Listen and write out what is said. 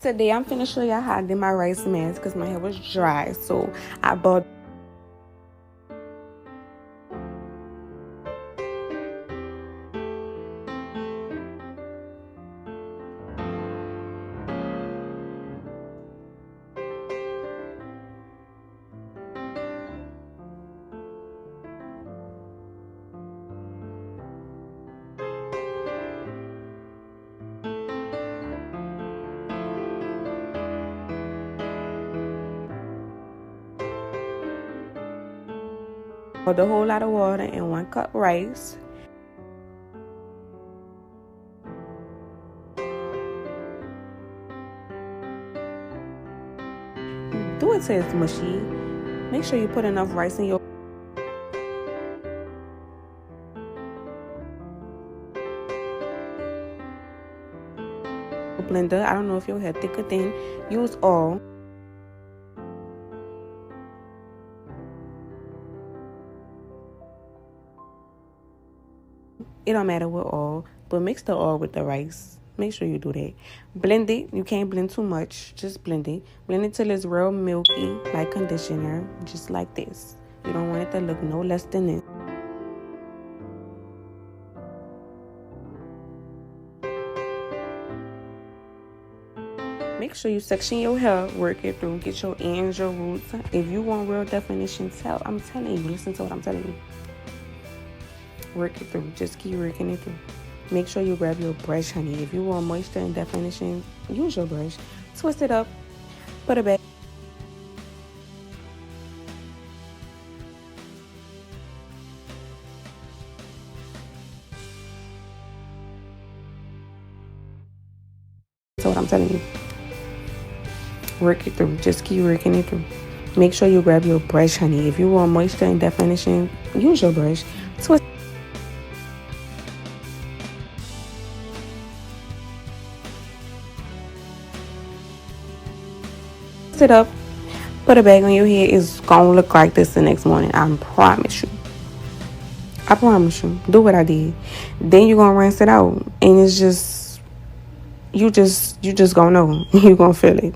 Today I'm finna show y'all how I did my rice mask because my hair was dry. So I bought a whole lot of water and 1 cup rice. Do it till it's mushy. Make sure you put enough rice in your blender. I don't know if your hair thick or thin. Use all. It don't matter what oil, but mix the oil with the rice. Make sure you do that. Blend it. You can't blend too much. Just blend it. Blend it till it's real milky, like conditioner, just like this. You don't want it to look no less than this. Make sure you section your hair, work it through, get your ends, your roots. If you want real definition, I'm telling you, listen to what I'm telling you. Work it through. Just keep working it through. Make sure you grab your brush, honey. If you want moisture and definition, use your brush. Twist it up. Put it back. That's what I'm telling you. Work it through. Just keep working it through. Make sure you grab your brush, honey. If you want moisture and definition, use your brush. Twist it up, put a bag on your head. It's gonna look like this the next morning. I promise you. I promise you. Do what I did. Then you're gonna rinse it out, and it's just you just gonna know. You're gonna feel it.